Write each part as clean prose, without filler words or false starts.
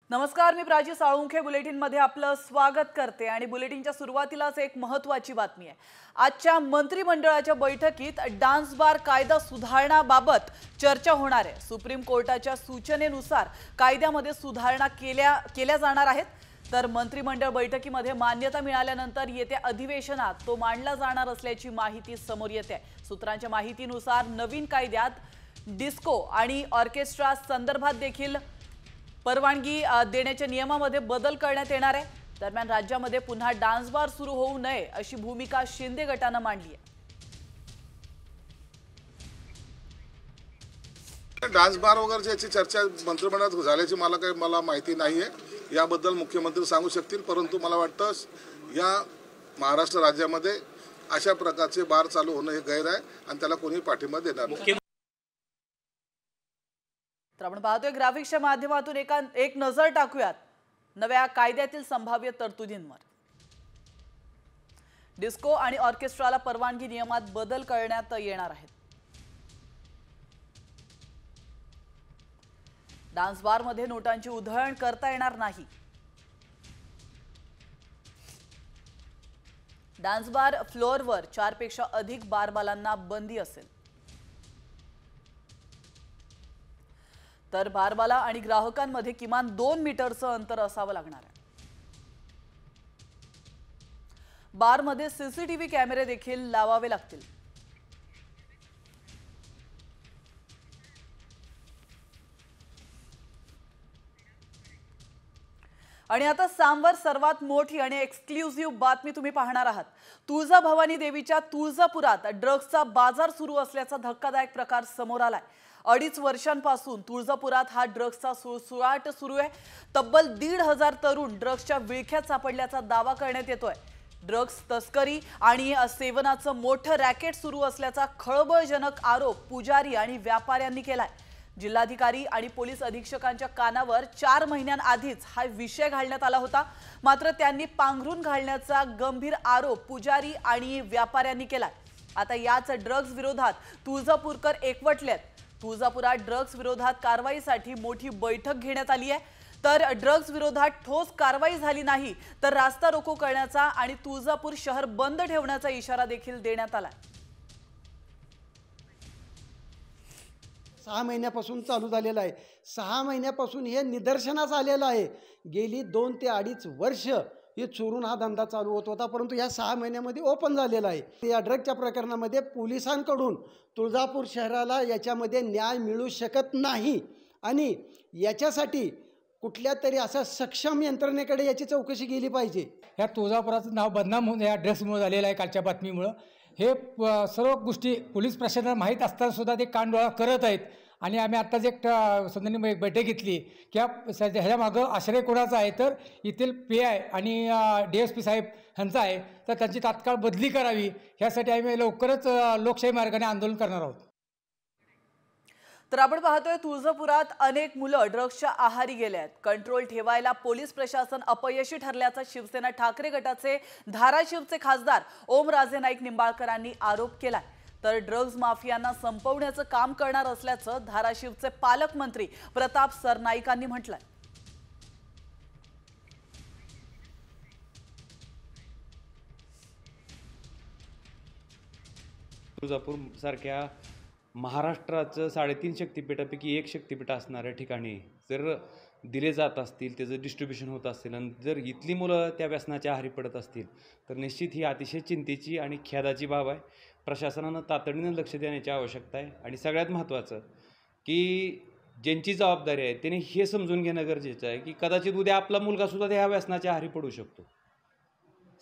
नमस्कार, मी प्राची साळुंखे बुलेटिनमध्ये आपलं स्वागत करते आणि बुलेटिनच्या सुरुवातीलाच एक महत्त्वाची बातमी आहे। आजच्या मंत्रिमंडळाच्या बैठकीत डान्स बार कायदा सुधारणाबाबत चर्चा होणार आहे। सुप्रीम कोर्टाच्या सूचनेनुसार कायद्यामध्ये सुधारणा केल्या जाणार आहेत। तर मंत्रिमंडळ बैठकीमध्ये मान्यता मिळाल्यानंतर येत्या अधिवेशनात तो मांडला जाणार असल्याची माहिती समोर येते आहे। सूत्रांच्या माहितीनुसार नवीन कायद्यात डिस्को आणि ऑर्केस्ट्रा संदर्भात देखील परवानगी देण्याच्या नियमामध्ये बदल करण्यात येणार आहे। दरम्यान राज्यामध्ये पुन्हा डान्स बार सुरू होऊ नये अशी भूमिका शिंदे गटाने मांडली आहे। डान्स बार वगैरेची चर्चा मंत्रिमंडळात झाल्याची मला माहिती नाहीये। याबद्दल मुख्यमंत्री सांगू शकतील, परंतु मला वाटतं या महाराष्ट्र राज्यामध्ये अशा प्रकारचे बार चालू होणे हे गैर आहे आणि त्याला कोणी पाठिंबा देणार नाही। तर आपण पाहतोय ग्राफिक्सच्या माध्यमातून एक नजर टाकूयात नव्या कायद्यातील संभाव्य तरतुदींवर। डिस्को आणि ऑर्केस्ट्राला परवानगी नियमात बदल करण्यात येणार आहेत। डान्स बार मध्ये नोटांची उधळण करता येणार नाही। डान्स बार फ्लोअरवर 4 पेक्षा अधिक बारबालांना बंदी असेल। तर बारबाला आणि ग्राहकांमध्ये किमान 2 मीटरचं अंतर असावं लागणार आहे। बारमध्ये सीसीटीव्ही कॅमेरे देखील लावावे लागतील। आणि आता सांवर सर्वात मोठी आणि एक्सक्लुझिव्ह बातमी तुम्ही पाहणार आहात। तुळजाभवानी देवीच्या तुळजापुरात ड्रग्सचा बाजार सुरू असल्याचा धक्कादायक प्रकार समोर आलाय। 2.5 वर्षांपासून तुळजापुरात हा ड्रग्सचा सुळसुळाट सुरू आहे। तब्बल 1,500 तरुण ड्रग्सच्या विळख्यात सापडल्याचा दावा करण्यात येतोय। ड्रग्स तस्करी आणि सेवनाचं मोठं रॅकेट सुरू असल्याचा खळबळजनक आरोप पुजारी आणि व्यापाऱ्यांनी केलाय। जिल्हाधिकारी आणि पोलीस अधीक्षकांच्या कानावर 4 महिन्यांआधीच हा विषय घालण्यात आला होता, मात्र त्यांनी पांघरून घालण्याचा गंभीर आरोप पुजारी आणि व्यापाऱ्यांनी केलाय। आता याच ड्रग्स विरोधात तुळजापूरकर एकवटलेत। तुळजापुरात ड्रग्स विरोधात कारवाईसाठी मोठी बैठक घेण्यात आली आहे। तर ड्रग्स विरोधात ठोस कारवाई झाली नाही तर रास्ता रोको करण्याचा आणि तुळजापूर शहर बंद ठेवण्याचा इशारा देखील देण्यात आला। 6 महिन्यापासून चालू झालेला आहे। 6 महिन्यापासून हे निदर्शनास आलेलं आहे। गेली 2 ते 2.5 वर्ष हे चोरून हा धंदा चालू होता, परंतु या 6 महिन्यामध्ये ओपन झालेला आहे। या ड्रगच्या प्रकरणामध्ये पोलिसांकडून तुळजापूर शहराला याच्यामध्ये न्याय मिळू शकत नाही आणि याच्यासाठी कुठल्या तरी असा सक्षम यंत्रणेकडे याची चौकशी केली पाहिजे। ह्या तुळजापुराचं नाव बदनाम होऊन या ड्रग्समुळे झालेलं आहे। कालच्या बातमीमुळं हे सर्व गोष्टी पोलीस प्रशासनाला माहीत असताना सुद्धा ते कानडोळा करत आहेत। आणि आम्ही आत्ताच एक संदर्भाने बैठक घेतली की ह्याच्या मागं आश्रय कोणाचा आहे, तर येथील PI आणि DSP साहेब ह्यांचा आहे, तर त्यांची तात्काळ बदली करावी। ह्यासाठी आम्ही लवकरच लोकशाही मार्गाने आंदोलन करणार आहोत। तर आपण पाहतोय तुळजापुरात अनेक मुलं ड्रग्सच्या आहारी गेले आहेत। कंट्रोल ठेवायला पोलीस प्रशासन अपयशी ठरल्याचा शिवसेना ठाकरे गटाचे धाराशिवचे खासदार ओमराजे नाईक निंबाळकरांनी आरोप केलाय। तर ड्रग्स माफियांना संपवण्याचं काम करणार असल्याचं धाराशिवचे पालकमंत्री प्रताप सरनाईकांनी म्हटलंय। तुळजापूर सारख्या महाराष्ट्राचं 3.5 शक्तिपीठापैकी एक शक्तिपीठ असणाऱ्या ठिकाणी जर दिले जात असतील, त्याचं डिस्ट्रीब्युशन होत असेल आणि जर इथली मुलं त्या व्यसनाच्या आहारी पडत असतील तर निश्चित ही अतिशय चिंतेची आणि खेदाची बाब आहे। प्रशासनानं तातडीनं लक्ष देण्याची आवश्यकता आहे आणि सगळ्यात महत्त्वाचं की ज्यांची जबाबदारी आहे त्यांनी हे समजून घेणं गरजेचं आहे की कदाचित उद्या आपला मुलगासुद्धा त्या व्यसनाच्या आहारी पडू शकतो।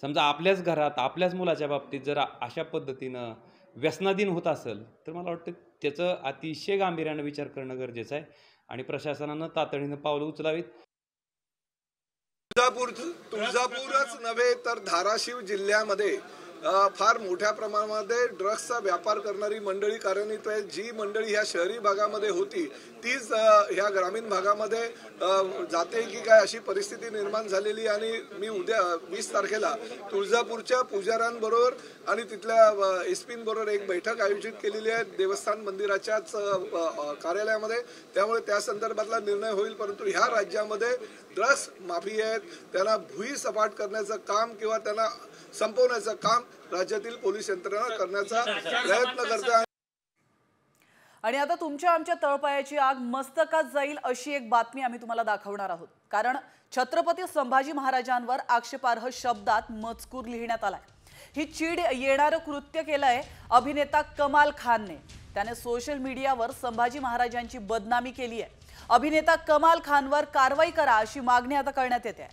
समजा आपल्याच घरात आपल्याच मुलाच्या बाबतीत जर अशा पद्धतीनं व्यसनाधीन होत असेल तर मला वाटतं त्याचं अतिशय गांभीर्यानं विचार करणं गरजेचं आहे आणि प्रशासनानं तातडीनं पावलं उचलावीत। तुळजापूरच नव्हे तर धाराशिव जिल्ह्यामध्ये फार मोठ्या प्रमाणामध्ये ड्रग्सचा व्यापार करणारी मंडळी कार्यान्वित आहे. जी मंडळी ह्या शहरी भागामध्ये होती तीच ह्या ग्रामीण भागामध्ये जाते की काय अशी परिस्थिती निर्माण झालेली. आणि मी उद्या 20 तारखेला तुळजापूरच्या पुजाऱ्यांबरोबर आणि तिथल्या एसपींबरोबर एक बैठक आयोजित केलेली आहे देवस्थान मंदिराच्याच कार्यालयामध्ये. त्यामुळे त्या संदर्भातला निर्णय होईल. परंतु ह्या राज्यामध्ये ड्रग्स माफी आहेत, त्यांना भुईसपाट करण्याचं काम किंवा त्यांना संपवण्याचं काम राज्यातील पोलीस यंत्रणा करण्याचा प्रयत्न करते आहे. आणि आता तुमच्या आमच्या तळपायाची आग मस्तकात जाईल अशी एक बातमी आम्ही तुम्हाला दाखवणार आहोत. कारण छत्रपती संभाजी महाराजांवर आक्षेपार्ह शब्दात मजकूर लिहिण्यात आलाय. ही चीड येणारं कृत्य केलंय अभिनेता कमाल खानने. त्याने सोशल मीडियावर संभाजी महाराजांची बदनामी केली आहे. अभिनेता कमाल खानवर कारवाई करा अशी मागणी आता करण्यात येते.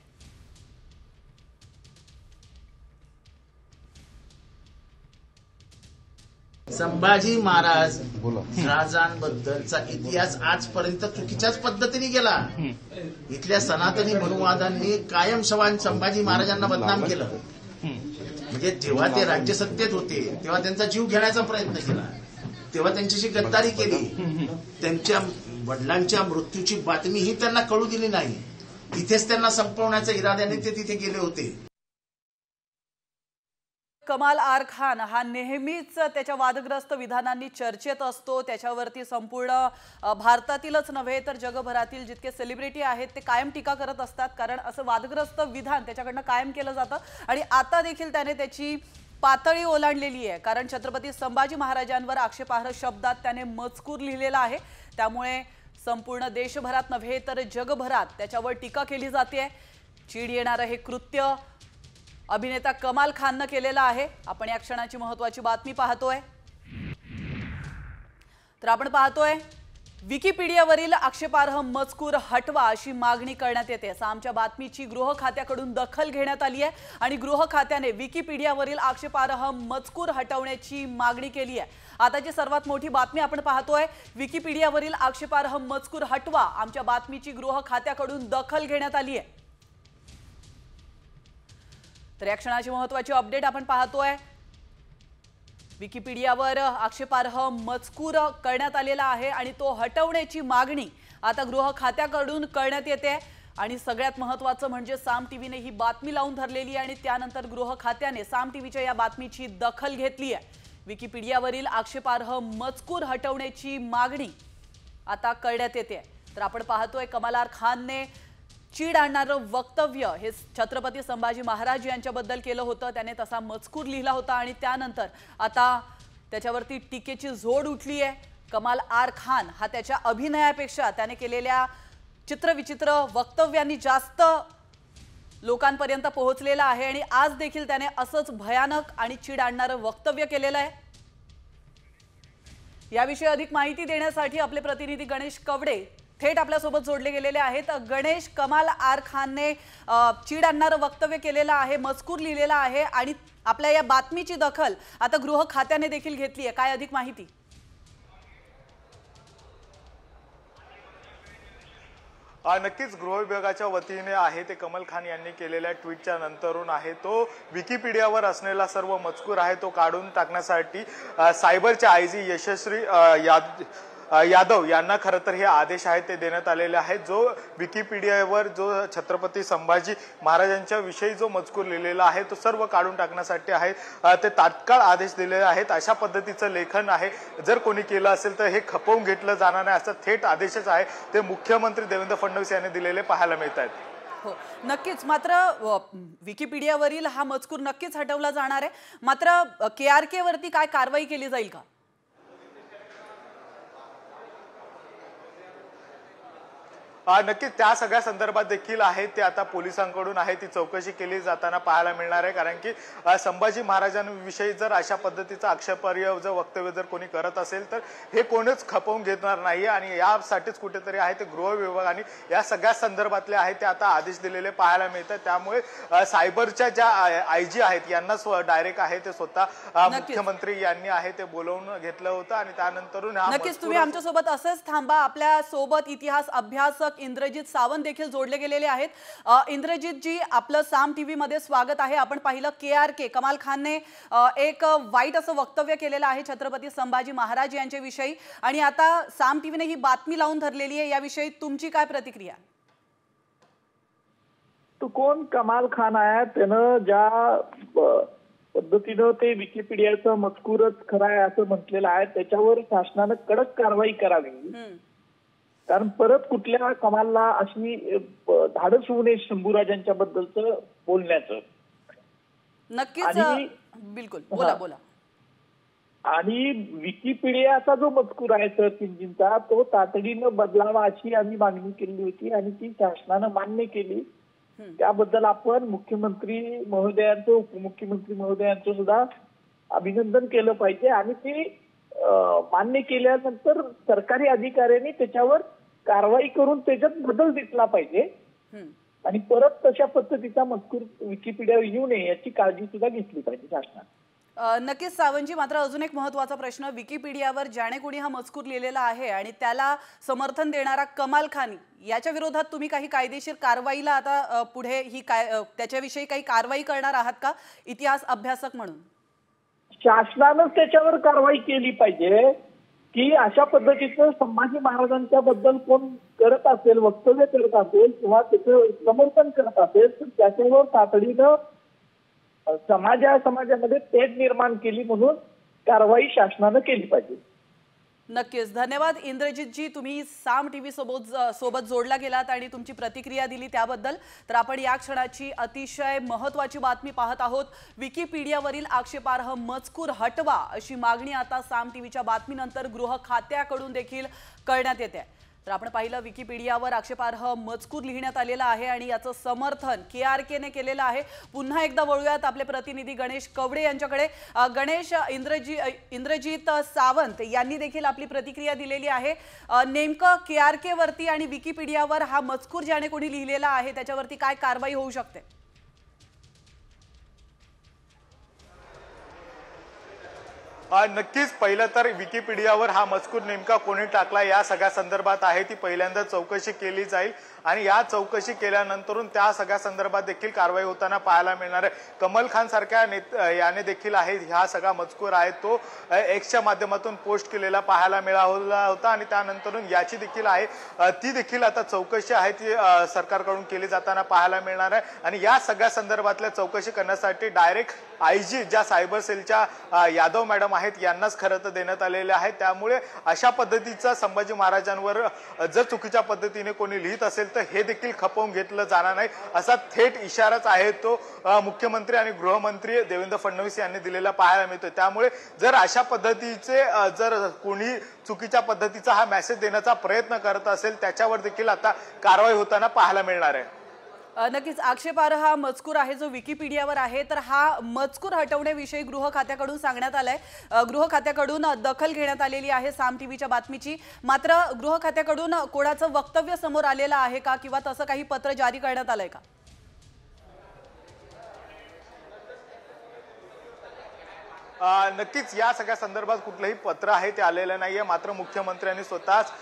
संभाजी महाराज राजांबद्दलचा इतिहास आजपर्यंत चुकीच्याच पद्धतीने गेला. इथल्या सनातनी मनुवादांनी कायम संभाजी महाराजांना बदनाम केलं. म्हणजे जेव्हा ते राज्यसत्तेत होते तेव्हा त्यांचा जीव घेण्याचा प्रयत्न केला, तेव्हा त्यांच्याशी गद्दारी केली. त्यांच्या वडिलांच्या मृत्यूची बातमीही त्यांना कळू दिली नाही. तिथेच त्यांना संपवण्याच्या इराद्याने ते तिथे गेले होते. कमाल आर खान हा नेहमीच त्याच्या वादग्रस्त विधानांनी चर्चेत असतो. त्याच्यावरती संपूर्ण भारतातीलच नव्हे तर जगभरातील जितके सेलिब्रिटी आहेत ते कायम टीका करत असतात. कारण असं वादग्रस्त विधान त्याच्याकडनं कायम केलं जातं. आणि आता देखील त्याने त्याची पातळी ओलांडलेली आहे. कारण छत्रपती संभाजी महाराजांवर आक्षेपार्ह शब्दात त्याने मजकूर लिहिलेला आहे. त्यामुळे संपूर्ण देशभरात नव्हे तर जगभरात त्याच्यावर टीका केली जाते. चीड येणारं हे कृत्य अभिनेता कमाल खाननं केलेलं आहे. आपण या क्षणाची महत्त्वाची बातमी पाहतोय. तर आपण पाहतोय विकिपीडियावरील आक्षेपार्ह मजकूर हटवा अशी मागणी करण्यात येते. सामच्या बातमीची गृह खात्याकडून दखल घेण्यात आली आहे आणि गृह खात्याने विकिपीडियावरील आक्षेपार्ह मजकूर हटवण्याची मागणी केली आहे. आताची सर्वात मोठी बातमी आपण पाहतोय. विकिपीडियावरील आक्षेपार्ह मजकूर हटवा. आमच्या बातमीची गृह खात्याकडून दखल घेण्यात आली आहे. तर या क्षणाची महत्त्वाची अपडेट आपण पाहतोय. विकिपीडियावर आक्षेपार्ह मजकूर करण्यात आलेला आहे आणि तो हटवण्याची मागणी आता गृह खात्याकडून करण्यात येते. आणि सगळ्यात महत्त्वाचं म्हणजे साम टीव्हीने ही बातमी लावून धरलेली आहे आणि त्यानंतर गृह खात्याने साम टीव्हीच्या या बातमीची दखल घेतली आहे. विकिपीडियावरील आक्षेपार्ह मजकूर हटवण्याची मागणी आता करण्यात येते. तर आपण पाहतोय कमाल आर खानने चीड आणणारं वक्तव्य हे छत्रपती संभाजी महाराज यांच्याबद्दल केलं होतं. त्याने तसा मजकूर लिहिला होता आणि त्यानंतर आता त्याच्यावरती टीकेची झोड उठली आहे. कमाल आर खान हा त्याच्या अभिनयापेक्षा त्याने केलेल्या चित्रविचित्र वक्तव्यांनी जास्त लोकांपर्यंत पोहोचलेला आहे आणि आज देखील त्याने असंच भयानक आणि चीड आणणारं वक्तव्य केलेलं आहे. याविषयी अधिक माहिती देण्यासाठी आपले प्रतिनिधी गणेश कवडे थेट आपल्यासोबत जोडले गेलेले आहेत. गणेश, कमाल आर खानने चीड आणणारं वक्तव्य केलेलं आहे, मजकूर लिहिलेला आहे आणि आपल्या या बातमीची दखल आता गृह खात्याने देखील घेतली आहे. काय अधिक माहिती? नक्कीच गृह विभागाच्या वतीने आहे ते कमल खान यांनी केलेल्या ट्विटच्या नंतरून आहे तो विकिपीडियावर असलेला सर्व मजकूर आहे तो काढून टाकण्यासाठी सायबरचे आयजी यशस्वी यादव यांना खरं तर हे आदेश आहेत ते देण्यात आलेले आहेत. जो विकिपीडियावर जो छत्रपती संभाजी महाराजांच्या विषयी जो मजकूर लिहिलेला आहे तो सर्व काढून टाकण्यासाठी आहे ते तात्काळ आदेश दिलेले आहेत. अशा पद्धतीचं लेखन आहे जर कोणी केलं असेल तर हे खपवून घेतलं जाणार नाही असं थेट आदेशच आहे ते मुख्यमंत्री देवेंद्र फडणवीस यांनी दिलेले पाहायला मिळत आहेत. हो, नक्कीच. मात्र विकिपीडियावरील हा मजकूर नक्कीच हटवला जाणार आहे. मात्र KRK वरती काय कारवाई केली जाईल का? नक्कीच त्या सगळ्या संदर्भात देखील आहे ते आता पोलिसांकडून आहे ती चौकशी केली जाताना पाहायला मिळणार आहे. कारण की संभाजी महाराजांविषयी जर अशा पद्धतीचं आक्षेपार्ह जर वक्तव्य जर कोणी करत असेल तर हे कोणीच खपवून घेणार नाही आणि यासाठीच कुठेतरी आहे ते गृह विभागाने या सगळ्या संदर्भातले आहे ते आता आदेश दिलेले पाहायला मिळतात. त्यामुळे सायबरच्या ज्या आयजी आहेत यांना डायरेक्ट आहे ते स्वतः मुख्यमंत्री यांनी आहे ते बोलवून घेतलं होतं आणि त्यानंतर नक्कीच तुम्ही आमच्यासोबत असेच थांबा. आपल्या सोबत इतिहास अभ्यासक इंद्रजित सावंत देखील जोडले गेलेले आहेत. इंद्रजित जी, आपलं साम टीव्ही मध्ये स्वागत आहे. आपण पाहिलं KRK कमाल खानने एक वाईट असं वक्तव्य केलेलं आहे छत्रपती संभाजी महाराज यांच्याविषयी, आणि आता साम टीव्हीने ही बातमी लावून धरलेली आहे. याविषयी तुमची काय प्रतिक्रिया? तो कोण कमाल खान आहे, त्यानं ज्या पद्धतीनं ते विकिपीडियाचा मजकूरच खरा आहे असं म्हटलेलं आहे, त्याच्यावर शासनानं कडक कारवाई करावी. कारण परत कुठल्या कमालला अशी धाडस होऊ नये शंभूराजांच्या बद्दलचं बोलण्याचं. नक्कीच, बिलकुल, बोला बोला. आणि विकिपीडियाचा जो मजकूर आहे सर्च इंजिनचा, तो तातडीनं बदलावा अशी आम्ही मागणी केली होती आणि ती शासनानं मान्य केली. त्याबद्दल आपण मुख्यमंत्री महोदयांचं, उपमुख्यमंत्री महोदयांचं सुद्धा अभिनंदन केलं पाहिजे. आणि ते मान्य केल्यानंतर सरकारी अधिकाऱ्यांनी त्याच्यावर कारवाई करून त्याच्यात बदल दिसला पाहिजे आणि परत तशा पद्धतीचा मजकूर विकिपीडियावर येऊ नये याची काळजी सुद्धा घेतली पाहिजे शासनाने. नक्कीच सावंतजी, मात्र अजून एक महत्त्वाचा प्रश्न, विकिपीडियावर ज्याने कोणी हा मजकूर लिहिलेला आहे आणि त्याला समर्थन देणारा कमाल खान, याच्या विरोधात तुम्ही काही कायदेशीर कारवाईला आता पुढे ही त्याच्याविषयी काही कारवाई करणार आहात का इतिहास अभ्यासक म्हणून? शासनानंच त्याच्यावर कारवाई केली पाहिजे की अशा पद्धतीचं संभाजी महाराजांच्या बद्दल कोण करत असेल, वक्तव्य करत असेल किंवा त्याचं समर्थन करत असेल तर त्याच्यावर तातडीनं समाजामध्ये तेढ निर्माण केली म्हणून कारवाई शासनानं केली पाहिजे. नक्कीच, धन्यवाद इंद्रजितजी, तुम्ही साम टीव्ही सोबत जोडला गेलात आणि तुमची प्रतिक्रिया दिली त्याबद्दल. तर आपण या क्षणाची अतिशय महत्त्वाची बातमी पाहत आहोत. विकिपीडियावरील आक्षेपार्ह मजकूर हटवा अशी मागणी आता साम टीव्हीच्या बातमीनंतर गृह खात्याकडून देखील करण्यात येते. तर आपण पाहिलं, विकिपीडियावर आक्षेपार्ह मजकूर लिहिण्यात आलेला आहे आणि याचं समर्थन KRKने केलेलं आहे. पुन्हा एकदा वळूयात आपले प्रतिनिधी गणेश कवडे यांच्याकडे. गणेश, इंद्रजित सावंत यांनी देखील आपली प्रतिक्रिया दिलेली आहे. नेमकं KRK वरती आणि विकिपीडियावर हा मजकूर ज्याने कोणी लिहिलेला आहे त्याच्यावरती काय कारवाई होऊ शकते? नक्कीच, पहिलं तर विकिपीडियावर हा मजकूर नेमका कोणी टाकला या सगळ्या संदर्भात आहे ती पहिल्यांदा चौकशी केली जाईल आणि या चौकशी केल्यानंतरून त्या सगळ्या संदर्भात देखील कारवाई होताना पाहायला मिळणार आहे. कमल खान सारख्या याने देखील आहे हा सगळा मजकूर आहे तो एक्सच्या माध्यमातून पोस्ट केलेला पाहायला मिळाला होता आणि त्यानंतरून याची देखील आहे ती देखील आता चौकशी आहे ती सरकारकडून केली जाताना पाहायला मिळणार आहे. आणि या सगळ्या संदर्भातल्या चौकशी करण्यासाठी डायरेक्ट IG ज्या सायबर सेलच्या यादव मॅडम आहेत यांनाच खरं तर देण्यात आलेले आहे. त्यामुळे अशा पद्धतीचा संभाजी महाराजांवर जर चुकीच्या पद्धतीने कोणी लिहित असेल तर हे देखील खपवून घेतलं जाणार नाही असा थेट इशाराच आहे तो मुख्यमंत्री आणि गृहमंत्री देवेंद्र फडणवीस यांनी दिलेला पाहायला मिळतोय. त्यामुळे जर अशा पद्धतीचे जर कोणी चुकीच्या पद्धतीचा हा मेसेज देण्याचा प्रयत्न करत असेल त्याच्यावर देखील आता कारवाई होताना पाहायला मिळणार आहे. नक्कीच, आक्षेपार्ह हा मजकूर आहे जो विकिपीडियावर आहे, तर हा मजकूर हटवण्याविषयी गृह खात्याकडून सांगण्यात आलंय. गृह खात्याकडून दखल घेण्यात आलेली आहे साम टीव्हीच्या बातमीची. मात्र गृह खात्याकडून कोणाचं वक्तव्य समोर आलेलं आहे का किंवा तसं काही पत्र जारी करण्यात आलंय का? नक्कीच या सगळ्या संदर्भात कुठलंही पत्र आहे ते आलेलं नाहीये. मात्र मुख्यमंत्र्यांनी स्वतःच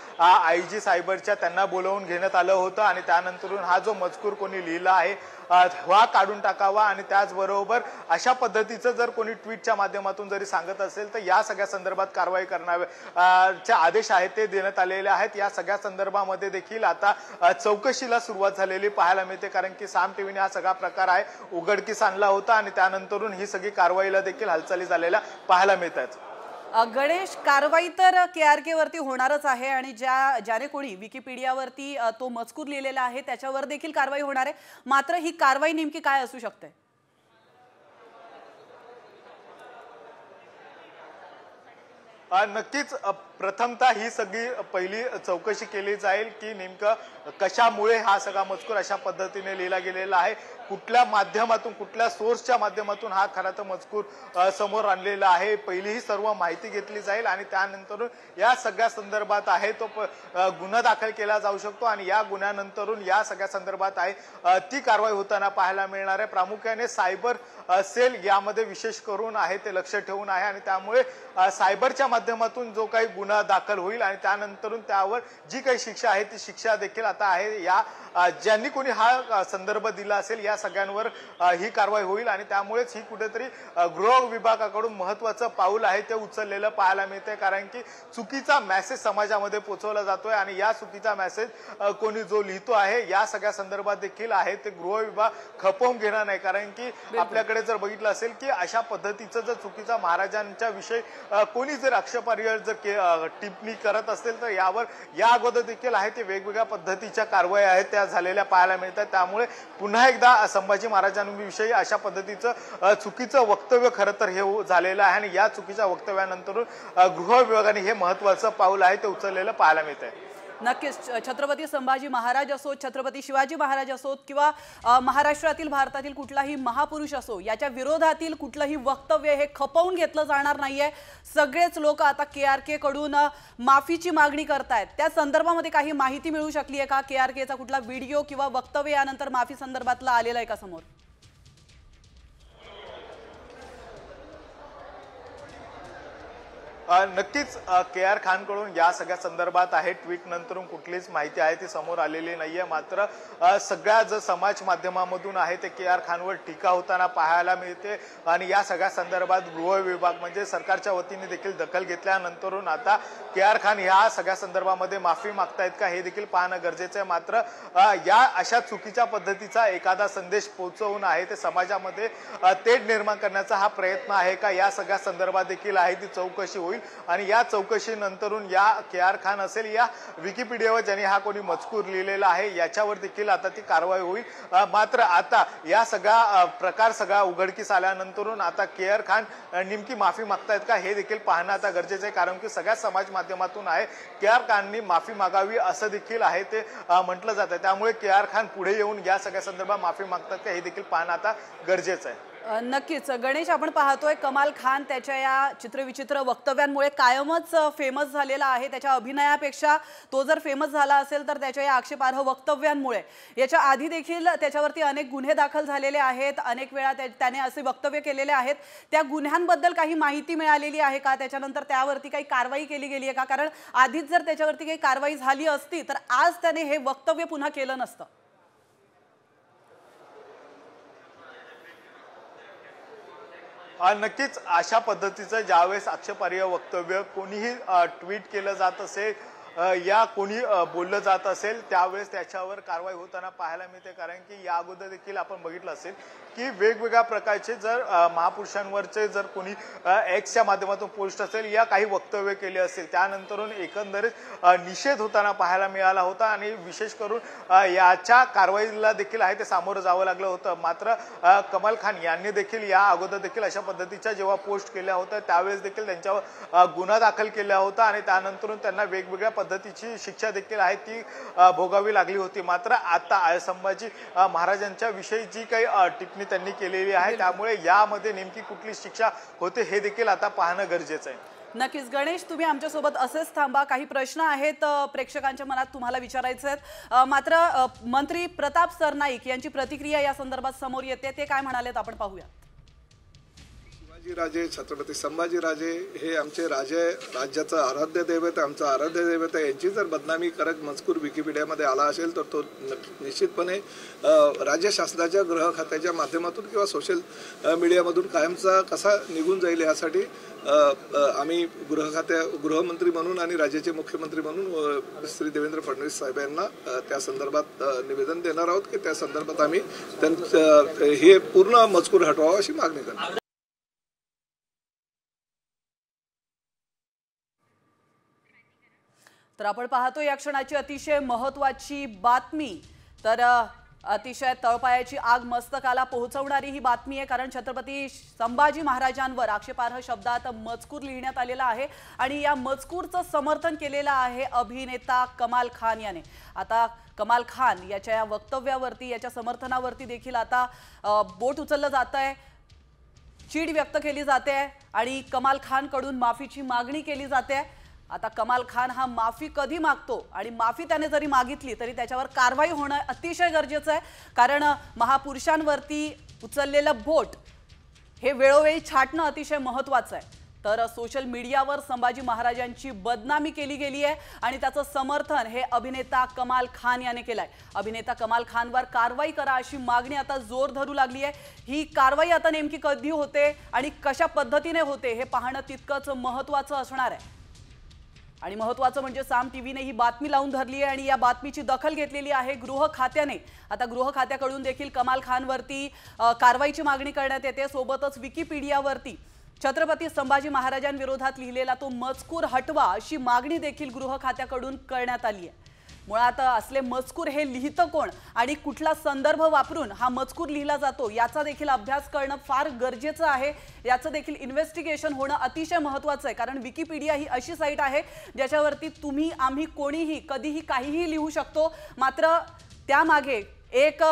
IG सायबरच्या त्यांना बोलवून घेण्यात आलं होतं आणि त्यानंतरून हा जो मजकूर कोणी लिहिला आहे हा काढून टाकावा आणि त्याचबरोबर अशा पद्धतीचं जर कोणी ट्विटच्या माध्यमातून जरी सांगत असेल तर या सगळ्या संदर्भात कारवाई करण्याचे आदेश आहेत ते देण्यात आलेले आहेत. या सगळ्या संदर्भामध्ये देखील आता चौकशीला सुरुवात झालेली पाहायला मिळते कारण की साम टीव्हीने हा सगळा प्रकार आहे उघडकीस आणला होता आणि त्यानंतरून ही सगळी कारवाईला देखील हालचाली झालेल्या पाहायला मिळतात. गणेश, कारवाई तर KRK वरती होणारच आहे आणि ज्याने कोणी विकिपीडियावरती तो मजकूर लिहिलेला आहे त्याच्यावर देखील कारवाई होणार आहे. मात्र ही कारवाई नेमकी काय असू शकते? नक्कीच प्रथमतः ही सगळी पहिली चौकशी केली जाईल की नेमकं कशामुळे हा सगळा मजकूर अशा पद्धतीने लिहिला गेलेला आहे, कुठल्या माध्यमातून कुठल्या सोर्सच्या माध्यमातून हा खरा तर मजकूर समोर आणलेला आहे. पहिली ही सर्व माहिती घेतली जाईल आणि त्यानंतर या सगळ्या संदर्भात आहे तो गुन्हा दाखल केला जाऊ शकतो आणि या गुन्ह्यानंतरून या सगळ्या संदर्भात आहे ती कारवाई होताना पाहायला मिळणार आहे. प्रामुख्याने सायबर सेल यामध्ये विशेष करून आहे ते लक्ष ठेवून आहे आणि त्यामुळे सायबरच्या माध्यमातून जो काही गुन्हा दाखल होईल आणि त्यानंतरून त्यावर जी काही शिक्षा आहे ती शिक्षा देखील आता आहे या ज्यांनी कोणी हा संदर्भ दिला असेल या सगळ्यांवर ही कारवाई होईल आणि त्यामुळेच ही कुठेतरी गृह विभागाकडून महत्त्वाचं पाऊल आहे ते उचललेलं पाहायला मिळतंय कारण की चुकीचा मेसेज समाजामध्ये पोहोचवला जातोय आणि या चुकीचा मेसेज कोणी जो लिहितो आहे या सगळ्या संदर्भात देखील आहे ते गृह विभाग खपवून घेणार नाही कारण की आपल्याकडे जर बघितलं असेल की अशा पद्धतीचं जर चुकीचा महाराजांच्या विषयी कोणी जर आक्षेपार्ह जर टिप्पणी करत असेल तर यावर या अगोदर देखील आहे ते वेगवेगळ्या पद्धतीच्या कारवाई आहेत त्या झालेल्या पाहायला मिळतात त्यामुळे पुन्हा एकदा संभाजी महाराजांविषयी अशा पद्धतीचं चुकीचं वक्तव्य खरं तर हे झालेलं आहे आणि या चुकीच्या वक्तव्यानंतर गृह विभागाने हे महत्त्वाचं पाऊल आहे ते उचललेलं पाहायला मिळत आहे। नक्कीच छत्रपती संभाजी महाराज असो, छत्रपती शिवाजी महाराज असोत किंवा महाराष्ट्रातील भारतातील कुठलाही महापुरुष असो याच्या विरोधातील कुठलंही वक्तव्य हे खपवून घेतलं जाणार नाहीये। सगळेच लोक आता KRK कडून माफीची मागणी करतायत। त्या संदर्भामध्ये काही माहिती मिळू शकली आहे का? KRKचा कुठला व्हिडिओ किंवा वक्तव्य यानंतर माफी संदर्भातला आलेला आहे का समोर? नक्कीच KR खानकडून या सगळ्या संदर्भात आहे ट्विट नंतरून कुठलीच माहिती आहे ती समोर आलेली नाहीये मात्र सगळ्या जो समाज माध्यमामधून आहे ते KR खानवर टीका होताना पाहायला मिळते आणि या सगळ्या संदर्भात गृह विभाग म्हणजे सरकारच्या वतीने देखील दखल घेतल्यानंतरून आता KR खान या सगळ्या संदर्भामध्ये माफी मागतायत का हे देखील पाहणं गरजेचं आहे मात्र या अशा चुकीच्या पद्धतीचा एखादा संदेश पोहोचवून आहे ते समाजामध्ये तेढ निर्माण करण्याचा हा प्रयत्न आहे का या सगळ्या संदर्भात देखील आहे ती चौकशी होईल आणि या चौकशीनंतरून या KR खान असेल या विकिपीडियावर ज्यांनी हा कोणी मजकूर लिहिलेला आहे याच्यावर देखील आता ती कारवाई होईल मात्र आता या सगळा प्रकार सगळा उघडकीस आल्यानंतरून आता KR खान नेमकी माफी मागतायत का हे देखील पाहणं आता गरजेचं आहे कारण की सगळ्या समाज माध्यमातून आहे KR खाननी माफी मागावी असं देखील आहे ते म्हटलं जातं त्यामुळे KR खान पुढे येऊन या सगळ्या संदर्भात माफी मागतात का हे देखील पाहणं आता गरजेचं आहे। नक्कीच गणेश, आपण पाहतोय कमाल खान त्याच्या या चित्रविचित्र वक्तव्यांमुळे कायमच फेमस झालेला आहे। त्याच्या अभिनयापेक्षा तो जर फेमस झाला असेल तर त्याच्या या आक्षेपार्ह वक्तव्यांमुळे। याच्या आधी देखील त्याच्यावरती अनेक गुन्हे दाखल झालेले आहेत, अनेक वेळा त्याने असे वक्तव्य केलेले आहेत। त्या गुन्ह्यांबद्दल काही माहिती मिळालेली आहे का? त्याच्यानंतर त्यावरती काही कारवाई केली गेली आहे का? कारण आधीच जर त्याच्यावरती काही कारवाई झाली असती तर आज त्याने हे वक्तव्य पुन्हा केलं नसतं। नक्कीच अशा पद्धतीचं ज्यावेळेस आक्षेपार्ह वक्तव्य कोणीही ट्विट केलं जात असेल या कोणी बोललं जात असेल त्यावेळेस त्याच्यावर कारवाई होताना पाहायला मिळते कारण की या अगोदर देखील आपण बघितलं असेल की वेगवेगळ्या प्रकारचे जर महापुरुषांवरचे जर कोणी एक्सच्या माध्यमातून पोस्ट असेल या काही वक्तव्य केले असेल त्यानंतरून एकंदरीत निषेध होताना पाहायला मिळाला होता आणि विशेष करून याच्या कारवाईला देखील आहे ते सामोरं जावं लागलं होतं मात्र कमाल खान यांनी देखील या अगोदर देखील अशा पद्धतीच्या जेव्हा पोस्ट केल्या होत्या त्यावेळेस देखील त्यांच्यावर गुन्हा दाखल केला होता आणि त्यानंतरून त्यांना वेगवेगळ्या पद्धतीची शिक्षा देखील आहे ती भोगावी लागली होती मात्र आता संभाजी महाराजांच्या विषयी जी काही टिप्पणी त्यांनी केलेली आहे त्यामुळे यामध्ये नेमकी कुठली शिक्षा होते हे देखील आता पाहणं गरजेचं आहे। नक्कीच गणेश, तुम्ही आमच्यासोबत असेच थांबा। काही प्रश्न आहेत प्रेक्षकांच्या मनात तुम्हाला विचारायचे आहेत मात्र मंत्री प्रताप सरनाईक यांची प्रतिक्रिया या संदर्भात समोर येते, ते काय म्हणालेत आपण पाहूया। राजे छत्रपती संभाजीराजे हे आमचे राजे, राज्याचं आराध्य दैवत, आमचं आराध्य दैवत आहे। यांची जर बदनामी करत मजकूर विकिपीडियामध्ये आला असेल तर तो निश्चितपणे राज्य शासनाच्या गृह खात्याच्या माध्यमातून किंवा सोशल मीडियामधून कायमचा कसा निघून जाईल यासाठी आम्ही गृहमंत्री म्हणून आणि राज्याचे मुख्यमंत्री म्हणून श्री देवेंद्र फडणवीस साहेब यांना त्या संदर्भात निवेदन देणार आहोत की त्या संदर्भात आम्ही हे पूर्ण मजकूर हटवावा अशी मागणी करणार। तर आपण पाहतो या क्षणाची अतिशय महत्त्वाची बातमी, तर अतिशय तळपायाची आग मस्तकाला पोहोचवणारी ही बातमी आहे कारण छत्रपती संभाजी महाराजांवर आक्षेपार्ह शब्दात मजकूर लिहिण्यात आलेला आहे आणि या मजकूरचं समर्थन केलेलं आहे अभिनेता कमाल खान याने। आता कमाल खान याच्या या वक्तव्यावरती, याच्या समर्थनावरती देखील आता बोट उचललं जात आहे, चीड व्यक्त केली जाते आणि कमाल खान कडून माफीची मागणी केली जाते। आता कमाल खान हा माफी कधी मागतो आणि माफी त्याने जरी मागितली तरी त्याच्यावर कारवाई होणं अतिशय गरजेचं आहे कारण महापुरुषांवरती उचललेलं बोट हे वेळोवेळी छाटणं अतिशय महत्त्वाचं आहे। तर सोशल मीडियावर संभाजी महाराजांची बदनामी केली गेली आहे आणि त्याचं समर्थन हे अभिनेता कमाल खान याने केलंय। अभिनेता कमाल खानवर कारवाई करा अशी मागणी आता जोर धरू लागली आहे। ही कारवाई आता नेमकी कधी होते आणि कशा पद्धतीने होते हे पाहणं तितकंच महत्त्वाचं असणार आहे। आणि महत्त्वाचं म्हणजे साम टीव्हीने ही बातमी लावून धरली आहे आणि या बातमीची दखल घेतलेली आहे गृह खात्याने। आता गृह खात्याकडून देखील कमाल खानवरती कारवाईची मागणी करण्यात येते। सोबतच विकिपीडियावरती छत्रपती संभाजी महाराजांविरोधात लिहिलेला तो मजकूर हटवा अशी मागणी देखील गृह खात्याकडून करण्यात आली आहे। मुळात असले मजकूर हे लिहितं कोण आणि कुठला संदर्भ वापरून हा मजकूर लिहिला जातो याचा देखील अभ्यास करणं फार गरजेचं आहे। याचं देखील इन्व्हेस्टिगेशन होणं अतिशय महत्त्वाचं आहे, कारण विकिपीडिया ही अशी साईट आहे ज्याच्यावरती तुम्ही आम्ही कोणीही कधीही काहीही लिहू शकतो, मात्र त्यामागे एक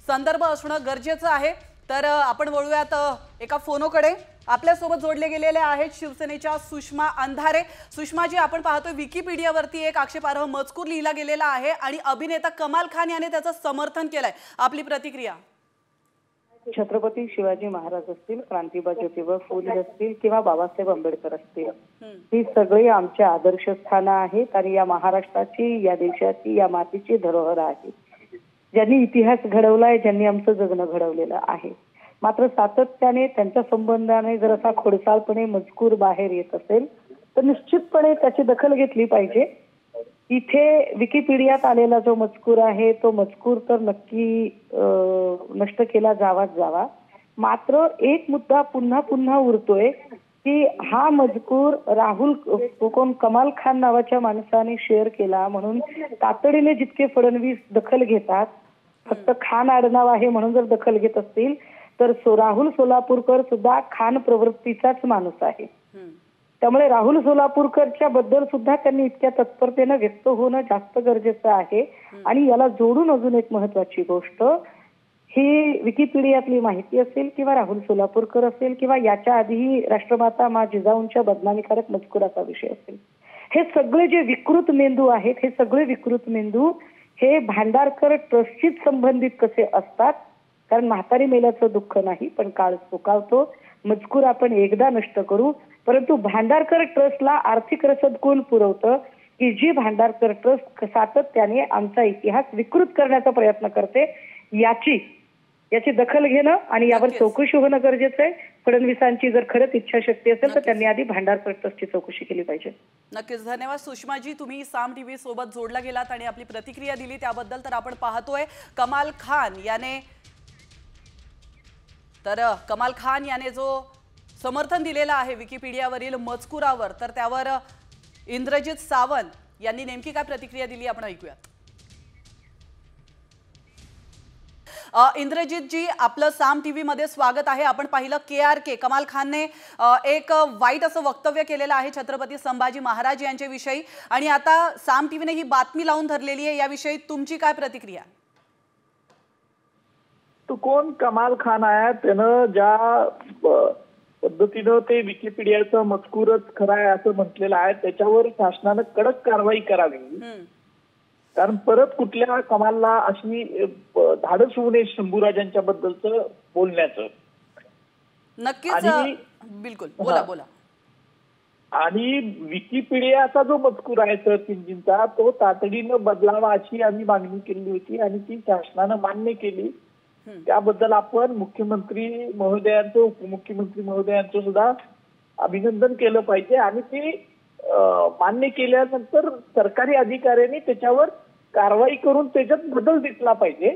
संदर्भ असणं गरजेचं आहे। तर आपण वळूयात एका फोनोकडे। आपल्यासोबत जोडले गेलेले आहेत शिवसेनेच्या सुषमा अंधारे। सुषमाजी, आपण पाहतोय विकिपीडियावरती एक आक्षेपार्ह मजकूर लिहिला गेलेला आहे आणि अभिनेता कमाल खान याने त्याचं समर्थन केलंय, आपली प्रतिक्रिया? छत्रपती शिवाजी महाराज असतील, क्रांतिबा ज्योतिबा फुले असतील किंवा बाबासाहेब आंबेडकर असतील, ही सगळी आमचे आदर्श स्थानं आहेत आणि या महाराष्ट्राची, या देशाची, या मातीची धरोहर आहे। ज्यांनी इतिहास घडवलाय, ज्यांनी आमचं जगणं घडवलेलं आहे। मात्र सातत्याने त्यांच्या संबंधाने जर असा खोडसाळपणे मजकूर बाहेर येत असेल तर निश्चितपणे त्याची दखल घेतली पाहिजे। इथे विकिपीडियात आलेला जो मजकूर आहे तो मजकूर तर नक्की नष्ट केला जावाच जावा। मात्र एक मुद्दा पुन्हा पुन्हा उरतोय की हा मजकूर कमाल खान नावाच्या माणसाने शेअर केला म्हणून तातडीने जितके फडणवीस दखल घेतात, फक्त खान आडनाव आहे म्हणून जर दखल घेत असतील तर राहुल सोलापूरकर सुद्धा खान प्रवृत्तीचाच माणूस आहे। त्यामुळे राहुल सोलापूरकरच्या बद्दल सुद्धा त्यांनी इतक्या तत्परतेने व्यक्त होणं जास्त गरजेचं आहे। आणि याला जोडून अजून एक महत्वाची गोष्ट, ही विकिपीडियातली माहिती असेल किंवा राहुल सोलापूरकर असेल किंवा याच्या आधीही राष्ट्रमाता मा जिजाऊंच्या बदनामीकारक मजकुराचा विषय असेल, हे सगळे जे विकृत मेंदू आहेत, हे सगळे विकृत मेंदू हे भांडारकर ट्रस्टशीच संबंधित कसे असतात, कारण म्हातारी मेल्याचं दुःख नाही पण काळ सुकावतो। मजकूर आपण एकदा नष्ट करू, परंतु भांडारकर ट्रस्टला आर्थिक रसद कोण पुरवतं की जी भांडारकर ट्रस्ट सातत्याने आमचा इतिहास विकृत करण्याचा प्रयत्न करते, याची दखल घेणं आणि यावर चौकशी होणं गरजेचं आहे। फडणवीसांची जर खरंच इच्छाशक्ती असेल तर त्यांनी आधी भांडारकर ट्रस्टची चौकशी केली पाहिजे। नक्कीच, धन्यवाद सुषमाजी, तुम्ही साम टीव्ही सोबत जोडला गेलात आणि आपली प्रतिक्रिया दिली त्याबद्दल। तर आपण पाहतोय कमाल खान याने जो समर्थन दिलेलं आहे विकिपीडियावरील मजकुरावर, तर त्यावर इंद्रजित सावंत यांनी नेमकी काय प्रतिक्रिया दिली आपण ऐकूयात। इंद्रजित जी, आपलं साम टीव्ही मध्ये स्वागत आहे। आपण पाहिलं KRK कमाल खानने एक वाईट असं वक्तव्य केलेलं आहे छत्रपती संभाजी महाराज यांच्याविषयी आणि आता साम टीव्हीने ही बातमी लावून धरलेली आहे, याविषयी तुमची काय प्रतिक्रिया? तो कोण कमाल खान आहे, त्यानं ज्या पद्धतीनं ते विकिपीडियाचा मजकूरच खरा आहे असं म्हटलेलं आहे त्याच्यावर शासनानं कडक कारवाई करावी। कारण परत कुठल्या कमालला अशी धाडस होऊ नये शंभूराजांच्या बद्दलचं बोलण्याचं। नक्कीच, बिलकुल, बोला। आणि विकिपीडियाचा जो मजकूर आहे सर्च इंजिनचा तो तातडीनं बदलावा अशी आम्ही मागणी केली होती आणि ती शासनानं मान्य केली। त्याबद्दल आपण मुख्यमंत्री महोदयांचं, उपमुख्यमंत्री महोदयांचं सुद्धा अभिनंदन केलं पाहिजे आणि ते मान्य केल्यानंतर सरकारी अधिकाऱ्यांनी त्याच्यावर कारवाई करून त्याच्यात बदल दिसला पाहिजे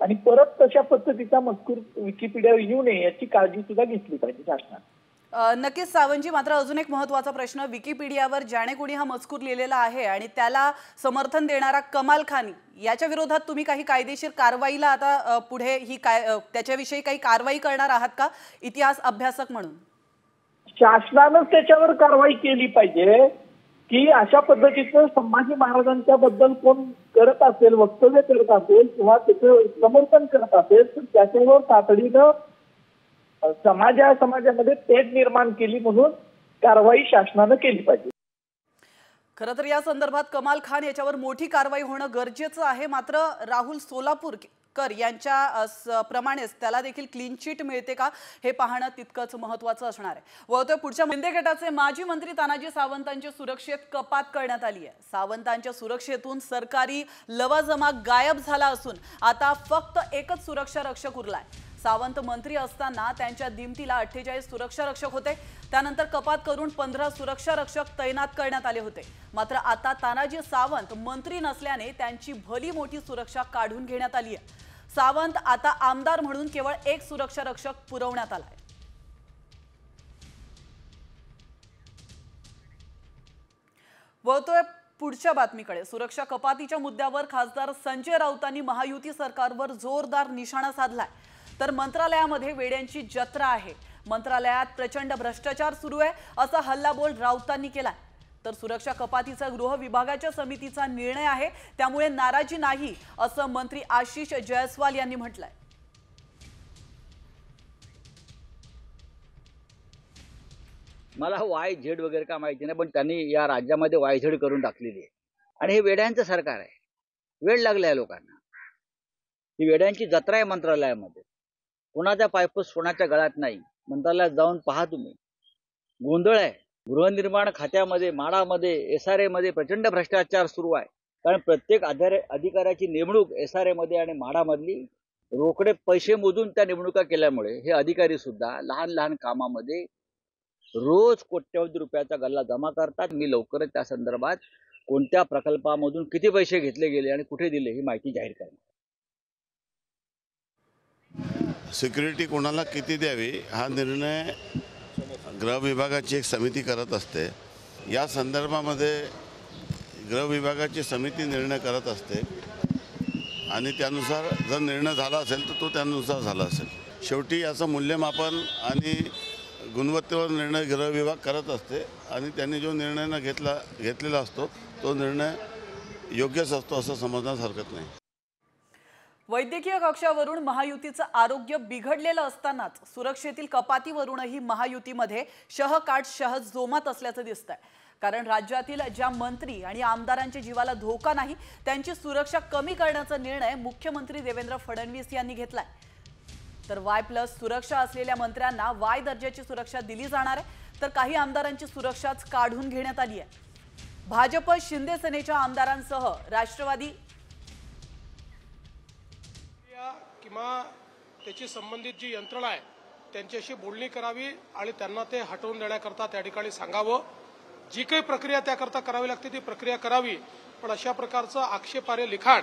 आणि परत तशा पद्धतीचा मजकूर विकिपीडियावर येऊ नये याची काळजी सुद्धा घेतली पाहिजे शासनाने। नक्कीच सावंतजी, मात्र अजून एक महत्त्वाचा प्रश्न, विकिपीडियावर ज्याने कोणी हा मजकूर लिहिलेला आहे आणि त्याला समर्थन देणारा कमाल खान याच्या विरोधात तुम्ही काही कायदेशीर कारवाईला आता पुढे त्याच्याविषयी काही कारवाई करणार आहात का इतिहास अभ्यासक म्हणून? शासनानं त्याच्यावर कारवाई केली पाहिजे की अशा पद्धतीचं संभाजी महाराजांच्या बद्दल कोण करत असेल, वक्तव्य करत असेल किंवा त्याचं समर्थन करत असेल तर त्याच्यावर तातडीनं समाजामध्ये तेढ निर्माण केली म्हणून कारवाई शासनानं केली पाहिजे। खरं तर या संदर्भात कमाल खान याच्यावर मोठी कारवाई होणं गरजेचं आहे। मात्र राहुल कर यांच्या प्रमाणेच त्याला देखील क्लीन चिट मिळते का हे पाहणं तितकंच महत्त्वाचं असणार आहे. वळतोय पुढच्या शिंदे गटाचे माजी मंत्री तानाजी सावंतांच्या सुरक्षेत कपात करण्यात आली आहे. सावंतांच्या सुरक्षेतून सरकारी लवाजमा गायब झाला असून आता फक्त एकच सुरक्षा रक्षक उरलाय. सावंत मंत्री असताना त्यांच्या दिमतीला 48 सुरक्षा रक्षक होते. त्यानंतर कपात करून 15 सुरक्षा रक्षक तैनात करण्यात आले होते. मात्र आता तानाजी सावंत मंत्री नसल्याने त्यांची भली मोठी सुरक्षा काढून घेण्यात आली आहे. सावंत आता आमदार म्हणून केवळ एक सुरक्षा रक्षक पुरवण्यात आलाय. वळतोय पुढच्या बातमीकडे. सुरक्षा कपातीच्या मुद्द्यावर खासदार संजय राऊतांनी महायुती सरकारवर जोरदार निशाणा साधलाय. तर मंत्रालयामध्ये वेड्यांची जत्रा आहे, मंत्रालयात प्रचंड भ्रष्टाचार सुरू आहे असा हल्लाबोल राऊतांनी केलाय. तर सुरक्षा कपातीचा गृह विभागाच्या समितीचा निर्णय आहे, त्यामुळे नाराजी नाही असं मंत्री आशिष जयस्वाल यांनी म्हटलंय. मला YZ वगैरे का माहिती नाही, पण त्यांनी या राज्यामध्ये YZ करून टाकलेली आहे. आणि हे वेड्यांचं सरकार आहे. वेळ लागला आहे लोकांना. ही वेड्यांची जत्रा आहे मंत्रालयामध्ये. कोणाचा पायपूस कोणाच्या गळ्यात नाही. मंत्रालयात जाऊन पहा तुम्ही. गोंधळ आहे. गृहनिर्माण खात्यामध्ये, माडामध्ये, SRA मध्ये प्रचंड भ्रष्टाचार सुरू आहे. कारण प्रत्येक अधिकाऱ्याची नेमणूक SRA मध्ये आणि माडामधली रोकडे पैसे मोजून त्या निवडणुका केल्यामुळे हे अधिकारी सुद्धा लहान लहान कामामध्ये रोज कोट्यवधी रुपयाचा गल्ला जमा करतात. मी लवकरच त्या संदर्भात कोणत्या प्रकल्पामधून किती पैसे घेतले गेले आणि कुठे दिले ही माहिती जाहीर करणार. सिक्युरिटी कोणाला किती द्यावी हा निर्णय गृह विभागाची एक समिती करत असते. या संदर्भामध्ये गृह विभागाची समिती निर्णय करत असते आणि त्यानुसार जर निर्णय झाला असेल तर तो त्यानुसार झाला असेल. शेवटी याचं मूल्यमापन आणि गुणवत्तेवर निर्णय गृह विभाग करत असते आणि त्यांनी जो निर्णय घेतलेला असतो तो निर्णय योग्यच असतो असं समजण्यास हरकत नाही. वैद्यकीय कक्षावरून महायुतीचं आरोग्य बिघडलेलं असतानाच सुरक्षेतील कपातीवरूनही महायुतीमध्ये शहकाट शहज जोमात असल्याचं दिसतंय. कारण राज्यातील ज्या मंत्री आणि आमदारांच्या जीवाला धोका नाही त्यांची सुरक्षा कमी करण्याचा निर्णय मुख्यमंत्री देवेंद्र फडणवीस यांनी घेतलाय. तर Y+ सुरक्षा असलेल्या मंत्र्यांना Y दर्जाची सुरक्षा दिली जाणार आहे. तर काही आमदारांची सुरक्षाच काढून घेण्यात आली आहे. भाजप शिंदे सेनेच्या आमदारांसह राष्ट्रवादी किंवा त्याची संबंधित जी यंत्रणा आहे त्यांच्याशी बोलणी करावी आणि त्यांना ते हटवून देण्याकरता त्या ठिकाणी सांगावं. जी काही प्रक्रिया त्याकरता करावी लागते ती प्रक्रिया करावी. पण अशा प्रकारचं आक्षेपार्ह लिखाण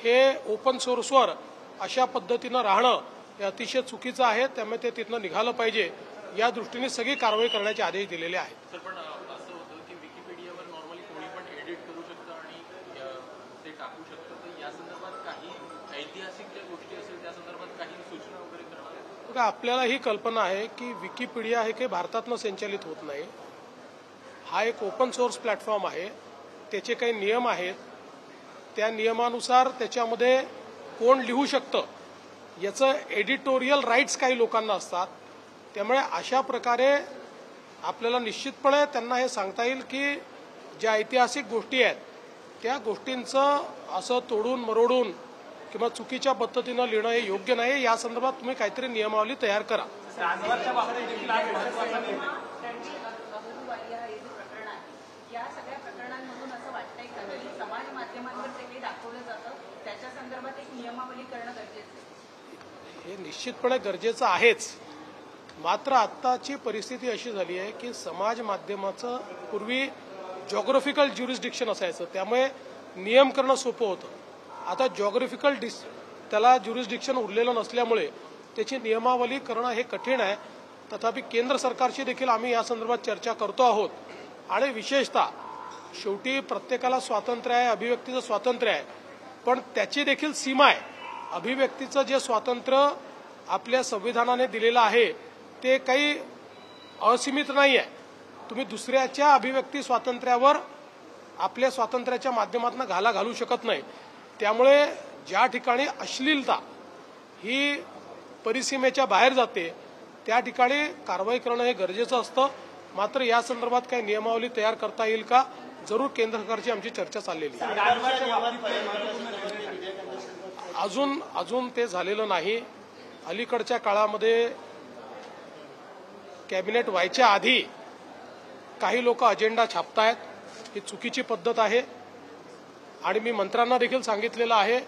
हे ओपन सोर्सवर अशा पद्धतीनं राहणं हे अतिशय चुकीचं आहे. त्यामुळे ते तिथनं निघालं पाहिजे. या दृष्टीने सगळी कारवाई करण्याचे आदेश दिलेले आहेत. पण असं होतं की विकिपीडियावर नॉर्मली कोणी पण एडिट करू शकतं आणि ते टाकू शकतं. तर या संदर्भात काही ऐतिहासिक ज्या गोष्टी असेल त्या संदर्भात काही सूचना वगैरे करणार आहेत? आपल्याला ही कल्पना आहे की विकिपीडिया हे काही भारतातनं संचालित होत नाही. हा एक ओपन सोर्स प्लॅटफॉर्म आहे. त्याचे काही नियम आहेत. त्या नियमानुसार त्याच्यामध्ये कोण लिहू शकतं याचं एडिटोरियल राईट्स काही लोकांना असतात. त्यामुळे अशा प्रकारे आपल्याला निश्चितपणे त्यांना हे सांगता येईल की ज्या ऐतिहासिक गोष्टी आहेत त्या गोष्टींचं असं तोडून मरोडून किंवा चुकीच्या पद्धतीनं लिहिणं हे योग्य नाही. या संदर्भात तुम्ही काहीतरी नियमावली तयार करा. या सगळ्या प्रकरणांमधून असं वाटतंय की समाज माध्यमांवर जे काही दाखवलं जातं त्याच्या संदर्भात एक नियमावली करणं गरजेचं आहे. हे निश्चितपणे गरजेचं आहेच. मात्र आत्ताची परिस्थिती अशी झाली आहे की समाज माध्यमाचं पूर्वी जॉग्राफिकल ज्युरिस्डिक्शन असायचं. त्यामुळे नियम करणं सोपं होतं. आता जॉग्राफिकल त्याला ज्युरिस्डिक्शन उरलेलं नसल्यामुळे त्याची नियमावली करणं हे कठीण आहे. तथापि केंद्र सरकारशी देखील आम्ही या संदर्भात चर्चा करतो आहोत. आणि विशेषतः शेवटी प्रत्येकाला स्वातंत्र्य आहे, अभिव्यक्तीचं स्वातंत्र्य आहे, पण त्याची देखील सीमा आहे. अभिव्यक्तीचं जे स्वातंत्र्य आपल्या संविधानाने दिलेलं आहे ते काही असीमित नाही आहे. तुम्ही दुसऱ्याच्या अभिव्यक्ती स्वातंत्र्यावर आपल्या स्वातंत्र्याच्या माध्यमातून घाला घालू शकत नाही. त्यामुळे ज्या ठिकाणी अश्लीलता ही परिसीमेच्या बाहेर जाते त्या ठिकाणी कारवाई करणं हे गरजेचं असतं. मात्र या संदर्भात काही नियमावली तयार करता येईल का, जरूर केंद्र सरकारची आमची चर्चा चाललेली आहे. अजून ते झालेलं नाही. अलीकडच्या काळामध्ये कॅबिनेट व्हायच्या आधी काही लोक अजेंडा छापतायत. ही चुकीची पद्धत आहे आणि मी मंत्र्यांना देखील सांगितलेलं आहे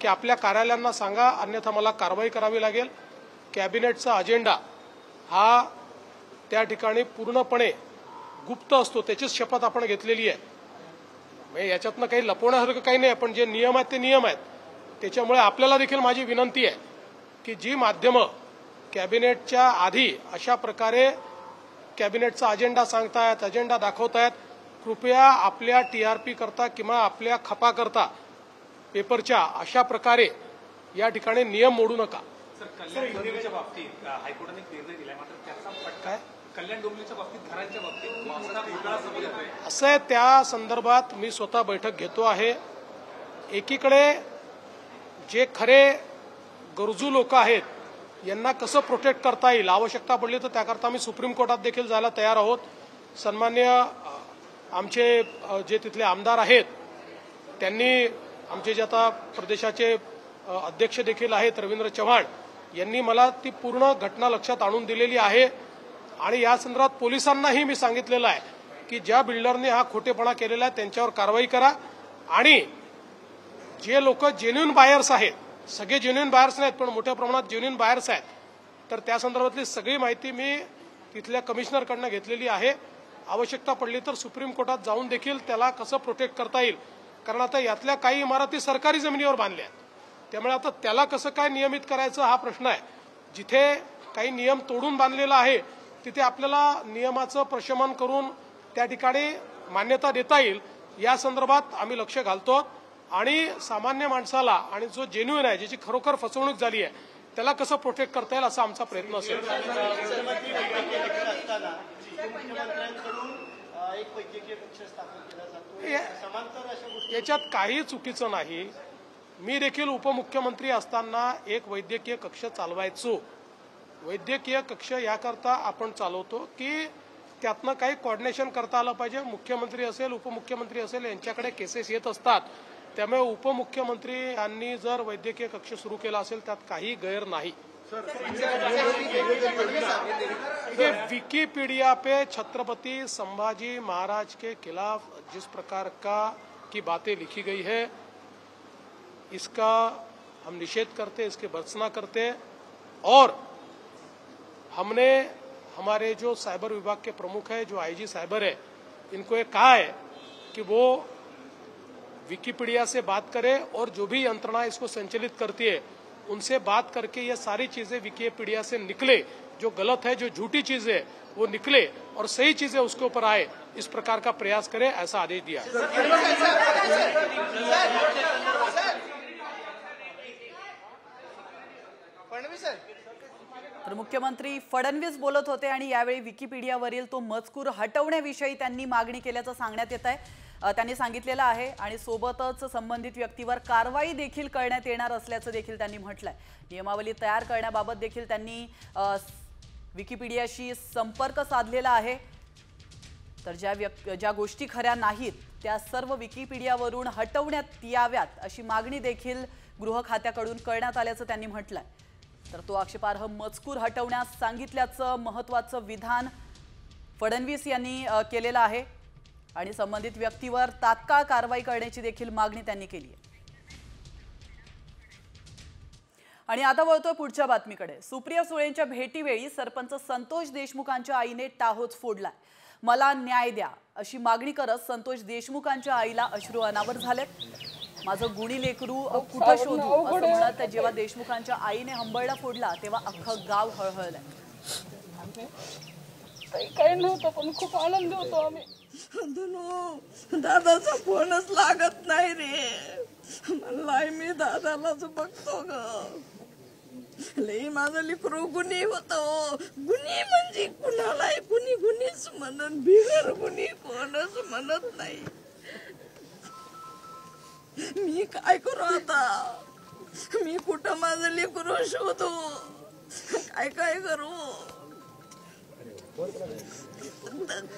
की आपल्या कार्यालयांना सांगा, अन्यथा मला कारवाई करावी लागेल. कॅबिनेटचा अजेंडा हा त्या ठिकाणी पूर्णपणे गुप्त असतो, त्याचीच शपथ आपण घेतलेली आहे. म्हणजे याच्यातनं काही लपवण्यासारखं काही नाही, पण जे नियम आहेत ते नियम आहेत. त्याच्यामुळे आपल्याला देखील माझी विनंती आहे की जी माध्यमं कॅबिनेटच्या आधी अशा प्रकारे कॅबिनेटचा अजेंडा सांगतायत, अजेंडा दाखवतायत, कृपया आपल्या TRP करता किंवा आपल्या खपा करता पेपरच्या अशा प्रकारे या ठिकाणी नियम मोडू नका. कल्याण डोंबिवलीच्या बाबतीत हायकोर्टाने एक निर्णय दिलाय, मात्र त्याचा फटका कल्याण डोंबिवलीच्या बाबतीत घरांच्या बाबतीत मोठा घोटाळा समोर येतोय. असं आहे, त्या संदर्भात मी स्वतः बैठक घेतो आहे. एकीकडे जे खरे गरजू लोक आहेत यांना कसं प्रोटेक्ट करता येईल, आवश्यकता पडली तर त्याकरता आम्ही सुप्रीम कोर्टात देखील जायला तयार आहोत. सन्मान्य आमचे जे तिथले आमदार आहेत त्यांनी, आमचे जे आता प्रदेशाचे अध्यक्ष देखील आहेत रवींद्र चव्हाण, यांनी मला ती पूर्ण घटना लक्षात आणून दिलेली आहे. आणि या संदर्भात पोलिसांनाही मी सांगितलेलं आहे की ज्या बिल्डरने हा खोटेपणा केलेला आहे त्यांच्यावर कारवाई करा. आणि जे लोक जेन्युइन बायर्स आहेत, सगळे जेन्युइन बायर्स नाहीत पण मोठ्या प्रमाणात जेन्युइन बायर्स आहेत, तर त्या संदर्भातली सगळी माहिती मी तिथल्या कमिशनरकडनं घेतलेली आहे. आवश्यकता पडली तर सुप्रीम कोर्टात जाऊन देखील त्याला कसं प्रोटेक्ट करता येईल, कारण आता यातल्या काही इमारती सरकारी जमिनीवर बांधल्या आहेत. त्यामुळे आता त्याला कसं काय नियमित करायचं हा प्रश्न आहे. जिथे काही नियम तोडून बांधलेला आहे तिथे आपल्याला नियमाचं प्रशमन करून त्या ठिकाणी मान्यता देता येईल, या संदर्भात आम्ही लक्ष घालतो. आणि सामान्य माणसाला आणि जो जेन्युइन आहे, ज्याची खरोखर फसवणूक झाली आहे, त्याला कसं प्रोटेक्ट करता येईल असा आमचा प्रयत्न असेल. याच्यात काही चुकीचं नाही. मी देखील उपमुख्यमंत्री असताना एक वैद्यकीय कक्ष चालवायचो. वैद्यकीय कक्ष याकरता आपण चालवतो की त्यातनं काही कोऑर्डिनेशन करता आलं पाहिजे. मुख्यमंत्री असेल, उपमुख्यमंत्री असेल, यांच्याकडे केसेस येत असतात. त्यामुळे उपमुख्यमंत्री यांनी जर वैद्यकीय कक्ष सुरू केला असेल त्यात काही गैर नाही. विकिपीडिया पे छत्रपति संभाजी महाराज के खिलाफ जिस प्रकार की बातें लिखी गई है, इसका हम निषेध करते, इसके भर्त्सना करते. और हमने हमारे जो साइबर विभाग के प्रमुख है, जो IG साइबर है, इनको ये कहा है कि वो विकिपीडिया से बात करे और जो भी यंत्रणा इसको संचालित करती है उनसे बात करके ये सारी चीजें विकिपीडिया से निकले, जो गलत है, जो झूठी चीजें है वो निकले और सही चीजें उसके ऊपर आए, इस प्रकार का प्रयास करे, ऐसा आदेश दिया. तर मुख्यमंत्री फडणवीस बोलत होते आणि यावेळी विकिपीडियावरील तो मजकूर हटवण्याविषयी त्यांनी मागणी केल्याचं सांगण्यात येत आहे. त्यांनी सांगितलेलं आहे आणि सोबतच संबंधित व्यक्तीवर कारवाई देखील करण्यात येणार असल्याचं देखील त्यांनी म्हटलंय. नियमावली तयार करण्याबाबत देखील त्यांनी विकिपीडियाशी संपर्क साधलेला आहे. तर ज्या गोष्टी खऱ्या नाहीत त्या सर्व विकिपीडियावरून हटवण्यात याव्यात अशी मागणी देखील गृह खात्याकडून करण्यात आल्याचं त्यांनी म्हटलंय. तर तो आक्षेपार्ह मजकूर हटवण्यास सांगितल्याचं महत्त्वाचं विधान फडणवीस यांनी केलेलं आहे आणि संबंधित व्यक्तीवर तात्काळ कारवाई करण्याची देखील मागणी त्यांनी केली आहे. आणि आता वळतोय पुढच्या बातमीकडे. सुप्रिया सुळेंच्या भेटीवेळी सरपंच संतोष देशमुखांच्या आईने टाहोच फोडलाय. मला न्याय द्या अशी मागणी करत संतोष देशमुखांच्या आईला अश्रू अनावर झालेत. माझं गुणी लेकरू कुठं शोधू असं म्हणत जेव्हा देशमुखांच्या आईने हंबरडा फोडला तेव्हा अख्खं गाव हळहळलंय. काही नव्हतं पण खूप आनंद होतो आम्ही. दादाचा फोनच लागत नाही रे. म्हणलाय मी दादालाच बघतो ग. लई माझं लेकरू गुन्हे होतो. गुन्हे म्हणजे कुणालाय कुणी गुन्हेच म्हणत, बिगर गुन्हे कोणच म्हणत नाही. मी काय करू आता? मी कुठं माझं लेकरू शोधू? काय करू?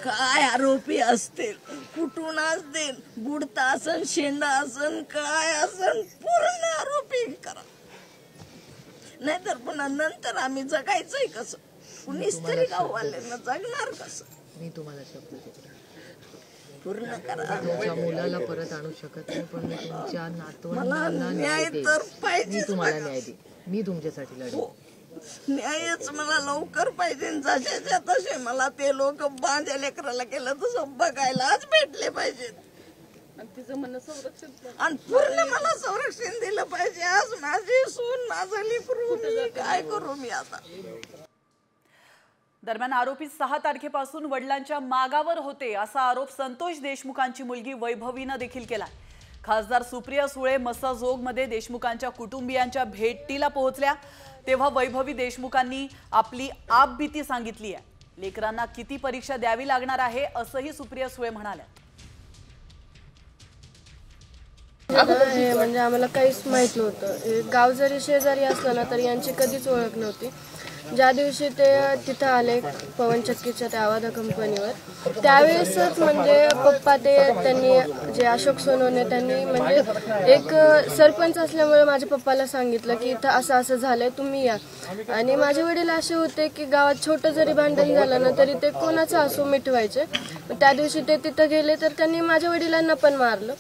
काय आरोपी असतील, कुठून असतील, बुडता असन, शेंडा असन, काय असन, पूर्ण आरोपी करा. नाहीतर पुन्हा नंतर आम्ही जगायचंय कसं? कुणीच तरी गाववाल्यांना जगणार कसं? मी तुम्हाला शब्द देते, पूर्ण करा. तुमच्या मुलाला परत आणू शकत नाही, पण मी तुमच्या मला नातवांना न्याय तर पाहिजे. मी तुम्हाला न्याय दे, मी तुमच्यासाठी लढेन. न्यायच मला लवकर पाहिजे. जशाच्या तसे मला ते लोक माझ्या लेकराला केलं तसं बघायलाच भेटले पाहिजेत. आणि पूर्ण मला संरक्षण दिलं पाहिजे. आज माझी सून, माझं लेकरू, मी काय करू मी आता? दरम्यान आरोपी 6 तारखेपासून वडिलांच्या मागावर होते असा आरोप संतोष देशमुखांची मुलगी वैभवीनं देखील केला. खासदार सुप्रिया सुळे मस्साजोगमध्ये देशमुखांच्या कुटुंबियांच्या भेटीला पोहोचल्या तेव्हा वैभवी देशमुखांनी आपली आपबीती सांगितली आहे. लेकरांना किती परीक्षा द्यावी लागणार आहे असंही सुप्रिया सुळे म्हणाल्या. म्हणजे आम्हाला काहीच माहित नव्हतं. गाव जरी शेजारी असलं ना तरी यांची कधीच ओळख नव्हती. ज्या दिवशी ते तिथं आले पवन चक्कीच्या त्या आवादा कंपनीवर, त्यावेळेसच म्हणजे पप्पा त्यांनी जे अशोक सोनवणे त्यांनी म्हणजे एक सरपंच असल्यामुळे माझ्या पप्पाला सांगितलं की इथं असं असं झालंय, तुम्ही या. आणि माझे वडील असे होते की गावात छोटं जरी भांडण झालं ना तरी ते कोणाचं असो मिटवायचे. त्या दिवशी ते तिथं गेले तर त्यांनी माझ्या वडिलांना पण मारलं.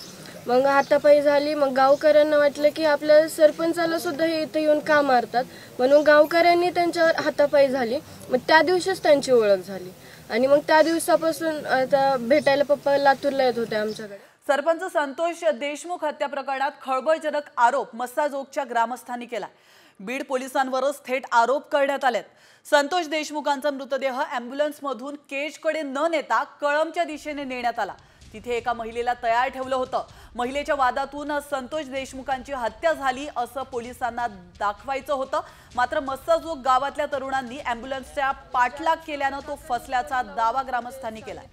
मग हातापायी झाली. मग गावकऱ्यांना वाटलं की आपल्या सरपंचाला सुद्धा हे इथे येऊन का मारतात, म्हणून गावकऱ्यांनी त्यांच्यावर हातापायी झाली. मग त्या दिवशीच त्यांची ओळख झाली. आणि मग त्या दिवसापासून आता भेटायला पप्पा लातूरला येत होते आमच्याकडे. सरपंच संतोष देशमुख हत्या प्रकरणात खळबळजनक आरोप मस्साजोगच्या ग्रामस्थांनी केला. बीड पोलिसांवरच थेट आरोप करण्यात आलेत. संतोष देशमुखांचा मृतदेह अँब्युलन्समधून केजकडे न नेता कळंबच्या दिशेने नेण्यात आला. तिथे एका महिलेला तयार ठेवलं होतं. महिलेच्या वादातून संतोष देशमुखांची हत्या झाली असं पोलिसांना दाखवायचं होतं. मात्र मस्साजोग गावातल्या तरुणांनी अँब्युलन्सच्या पाठलाग केल्यानं तो फसल्याचा दावा ग्रामस्थांनी केलाय.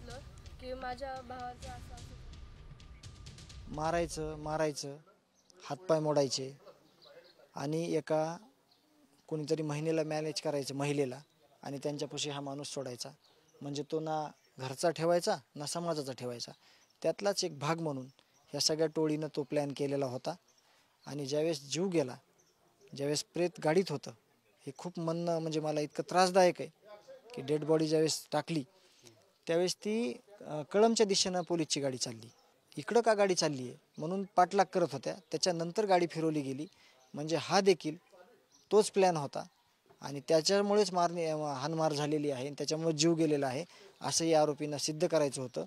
मारायचं हातपाय मोडायचे आणि एका कोणीतरी महिलेला मॅनेज करायचं महिलेला आणि त्यांच्यापाशी हा माणूस सोडायचा. म्हणजे तो ना घरचा ठेवायचा ना समाजाचा ठेवायचा. त्यातलाच एक भाग म्हणून ह्या सगळ्या टोळीनं तो प्लॅन केलेला होता. आणि ज्यावेळेस जीव गेला, ज्यावेळेस प्रेत गाडीत होतं, हे खूप म्हणणं म्हणजे मला इतकं त्रासदायक आहे की डेड बॉडी ज्यावेळेस टाकली त्यावेळेस ती कळंबच्या दिशेनं पोलीसची गाडी चालली. इकडं का गाडी चालली आहे म्हणून पाठलाग करत होत्या. त्याच्यानंतर गाडी फिरवली गेली. म्हणजे हा देखील तोच प्लॅन होता आणि त्याच्यामुळेच हाणमार झालेली आहे आणि त्याच्यामुळे जीव गेलेला आहे असं या आरोपींना सिद्ध करायचं होतं.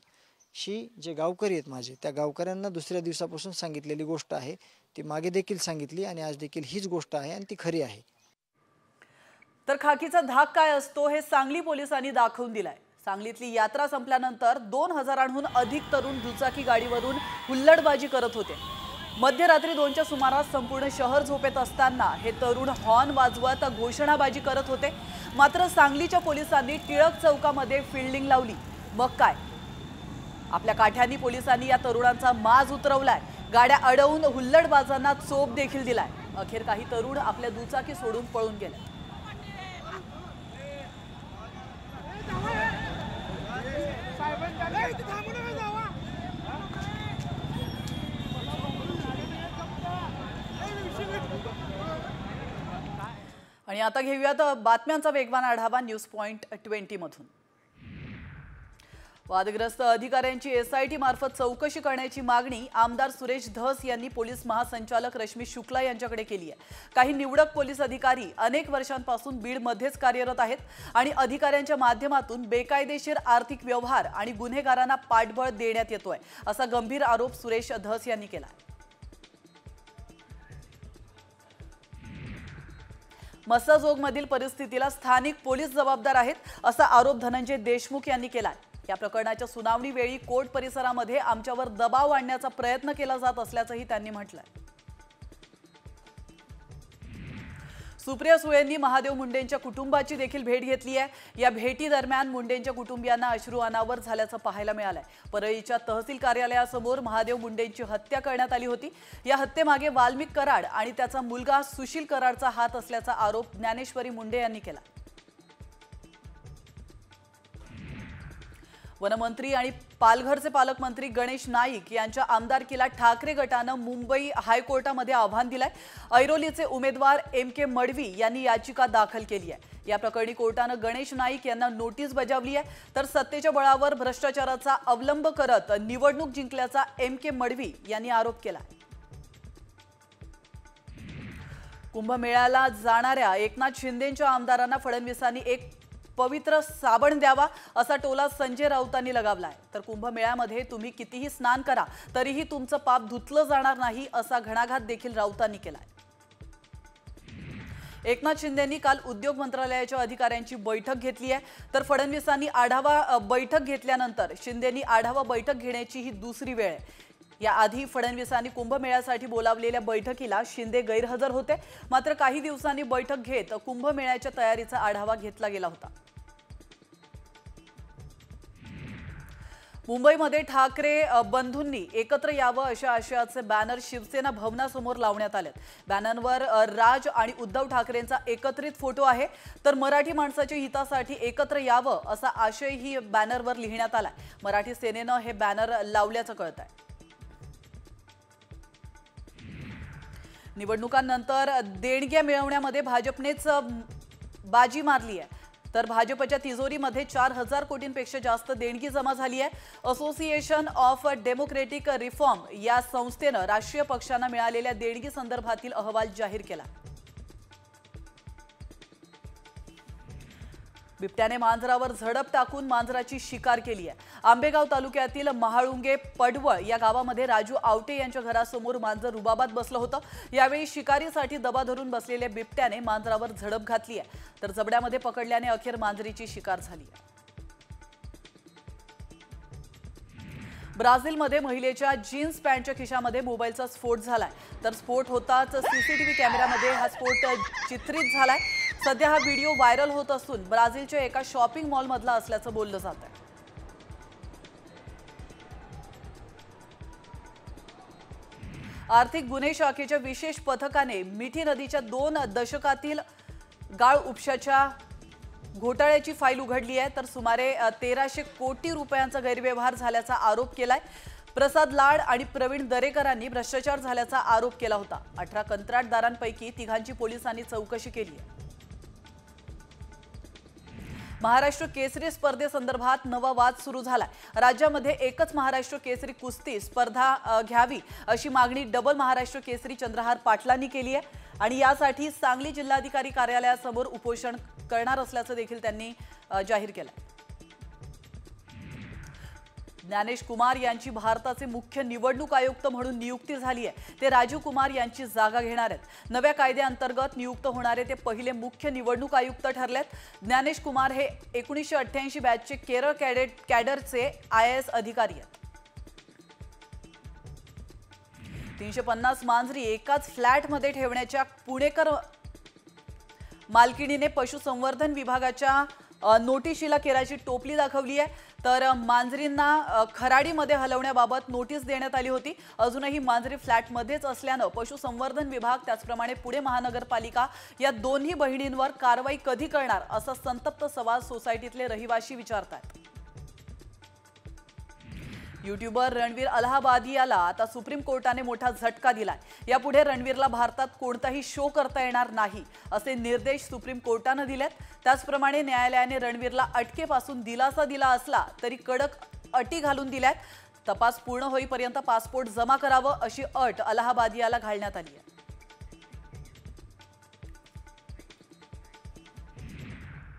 जे गावकरी आहेत माझे, त्या गावकऱ्यांना दुसऱ्या दिवसापासून सांगितलेली गोष्ट आहे ती मागे देखील सांगितली आणि आज देखील हीच गोष्ट आहे आणि ती खरी आहे. तर खाकीचा धाक काय असतो हे सांगली पोलिसांनी दाखवून दिलाय. सांगलीतली यात्रा संपल्यानंतर 2000हून अधिक तरुण दुचाकी गाडीवरून हुल्लडबाजी करत होते. मध्यरात्री 2च्या सुमारास संपूर्ण शहर झोपेत असताना हे तरुण हॉर्न वाजवत घोषणाबाजी करत होते. मात्र सांगलीच्या पोलिसांनी टिळक चौकामध्ये फिल्डिंग लावली. मग काय, आपल्या काठ्यांनी पोलिसांनी या तरुणांचा माज उतरवलाय. गाड्या अडवून हुल्लडबाजांना चोप देखील दिलाय. अखेर काही तरुण आपल्या दुचाकी सोडून पळून गेले. आणि आता घेऊयात बातम्यांचा वेगवान आढावा न्यूज पॉइंट 20 मधून. वादग्रस्त अधिकाऱ्यांची एसआयटी मार्फत चौकशी करण्याची मागणी आमदार सुरेश धस यांनी पोलीस महासंचालक रश्मी शुक्ला यांच्याकडे केली आहे. काही निवडक पोलीस अधिकारी अनेक वर्षांपासून बीडमध्येच कार्यरत आहेत आणि अधिकाऱ्यांच्या माध्यमातून बेकायदेशीर आर्थिक व्यवहार आणि गुन्हेगारांना पाठबळ देण्यात येतोय असा गंभीर आरोप सुरेश धस यांनी केला. मस्साजोगमधील परिस्थितीला स्थानिक पोलीस जबाबदार आहेत असा आरोप धनंजय देशमुख यांनी केला. या प्रकरणाच्या सुनावणीवेळी कोर्ट परिसरामध्ये आमच्यावर दबाव आणण्याचा प्रयत्न केला जात असल्याचंही त्यांनी म्हटलंय. सुप्रिया सुळेंनी महादेव मुंडेंच्या कुटुंबाची देखील भेट घेतली आहे. या भेटी दरम्यान मुंडेंच्या कुटुंबियांना अश्रू अनावर झाल्याचं पाहायला मिळालंय. परळीच्या तहसील कार्यालयासमोर महादेव मुंडेंची हत्या करण्यात आली होती. या हत्येमागे वाल्मिक कराड आणि त्याचा मुलगा सुशील कराडचा हात असल्याचा आरोप ज्ञानेश्वरी मुंडे यांनी केला. वनमंत्री आणि पालघरचे पालकमंत्री गणेश नाईक यांच्या आमदारकीला ठाकरे गटानं मुंबई हायकोर्टामध्ये आव्हान दिलंय। ऐरोलीचे उमेदवार MK मडवी यांनी याचिका दाखल केली आहे। या प्रकरणी कोर्टानं गणेश नाईक यांना नोटीस बजावली आहे। तर सत्तेच्या बळावर भ्रष्टाचाराचा अवलंब करत निवडणूक जिंकल्याचा MK मडवी यांनी आरोप केला। कुंभमेळ्याला जाणाऱ्या एकनाथ शिंदेंच्या आमदारांना फडणवीसांनी एक पवित्र साबण द्यावा असा टोला संजय राऊतांनी लगावलाय। तर कुंभमेळ्यामध्ये तुम्ही कितीही स्नान करा तरीही तुमचं पाप धुतलं जाणार नाही असा घणाघात देखील राऊतांनी केलाय। एकनाथ शिंदेंनी काल उद्योग मंत्रालयाच्या अधिकाऱ्यांची बैठक घेतली आहे। तर फडणवीसांनी आढावा बैठक घेतल्यानंतर शिंदेंनी आढावा बैठक घेण्याची ही दुसरी वेळ आहे। याआधी फडणवीसांनी कुंभमेळ्यासाठी बोलावलेल्या बैठकीला शिंदे गैरहजर होते। मात्र काही दिवसांनी बैठक घेत कुंभमेळ्याच्या तयारीचा आढावा घेतला गेला होता। मुंबईमध्ये ठाकरे बंधूंनी एकत्र यावं अशा आशयाचे बॅनर शिवसेना भवनासमोर लावण्यात आले। बॅनरवर राज आणि उद्धव ठाकरेंचा एकत्रित फोटो आहे। तर मराठी माणसाच्या हितासाठी एकत्र यावं असा आशयही बॅनरवर लिहिण्यात आलाय। मराठी सेनेनं हे बॅनर लावल्याचं कळतंय। निवडणुकांनंतर देणग्या मिळवण्यामध्ये भाजपनेच बाजी मारली आहे। तर भाजपच्या तिजोरीमध्ये 4000 कोटींपेक्षा जास्त देणगी जमा झाली आहे। असोसिएशन ऑफ डेमोक्रेटिक रिफॉर्म या संस्थेनं राष्ट्रीय पक्षांना मिळालेल्या देणगी संदर्भातील अहवाल जाहीर केला। बिबट्याने मांजरावर झडप टाकून मांजराची शिकार केली आहे। आंबेगाव तालुक्यातील महाळुंगे पडवळ या गावामध्ये राजू आवटे यांच्या घरासमोर मांजर रुबाबात बसलं होतं। यावेळी शिकारीसाठी दबा धरून बसलेल्या बिबट्याने मांजरावर झडप घातली आहे। तर जबड्यामध्ये पकडल्याने अखेर मांजरीची शिकार झाली आहे। ब्राझीलमध्ये महिलेच्या जीन्स पॅन्टच्या खिशामध्ये मोबाईलचा स्फोट झालाय। तर स्फोट होताच सीसीटीव्ही कॅमेऱ्यामध्ये हा स्फोट चित्रित झालाय। सध्या हा व्हिडिओ व्हायरल होत असून ब्राझीलच्या एका शॉपिंग मॉलमधला असल्याचं बोललं जात आहे। आर्थिक गुन्हे शाखेच्या विशेष पथकाने मिठी नदीच्या 2 दशकातील गाळ उपशाच्या घोटाळ्याची फाईल उघडली आहे। तर सुमारे 1300 कोटी रुपयांचा गैरव्यवहार झाल्याचा आरोप केलाय। प्रसाद लाड आणि प्रवीण दरेकरांनी भ्रष्टाचार झाल्याचा आरोप केला होता। 18 कंत्राटदारांपैकी 3 पोलिसांनी चौकशी केली आहे। महाराष्ट्र केसरी स्पर्धेसंदर्भात नवा वाद सुरू झालाय। राज्यामध्ये एकच महाराष्ट्र केसरी कुस्ती स्पर्धा घ्यावी अशी मागणी डबल महाराष्ट्र केसरी चंद्रहार पाटलांनी केली आहे। आणि यासाठी सांगली जिल्हाधिकारी कार्यालयासमोर उपोषण करणार असल्याचं देखील त्यांनी जाहीर केलं। ज्ञानेश कुमार यांची भारताचे मुख्य निवडणूक आयुक्त म्हणून नियुक्ती झाली आहे। ते राजीव कुमार यांची जागा घेणार आहेत। नव्या कायद्याअंतर्गत नियुक्त होणारे ते पहिले मुख्य निवडणूक आयुक्त ठरलेत। ज्ञानेश कुमार हे 1988 बॅचचे केरळ कॅडरचे IAS अधिकारी आहेत। 350 मांजरी एकाच फ्लॅटमध्ये ठेवण्याच्या पुणेकर मालकिणीने पशुसंवर्धन विभागाच्या नोटिशीला केराची टोपली दाखवली आहे। तर मांजरींना खराडीमध्ये हलवण्याबाबत नोटीस देण्यात आली होती। अजूनही मांजरी फ्लॅटमध्येच असल्यानं पशुसंवर्धन विभाग त्याचप्रमाणे पुणे महानगरपालिका या दोन्ही बहिणींवर कारवाई कधी करणार असा संतप्त सवाल सोसायटीतले रहिवासी विचारतात। यूट्यूबर रणवीर अलाहाबादी याला आता सुप्रीम कोर्टाने मोठा झटका दिलाय। यापुढे रणवीरला भारतात कोणताही शो करता येणार नाही असे निर्देश सुप्रीम कोर्टाने दिलेत। त्याचप्रमाणे न्यायालयाने रणवीरला अटकेपासून दिलासा दिला असला तरी कडक अटी घालून दिल्यात। तपास पूर्ण होईपर्यंत पासपोर्ट जमा करावं अशी अट अलाहाबादी याला घालण्यात आली आहे।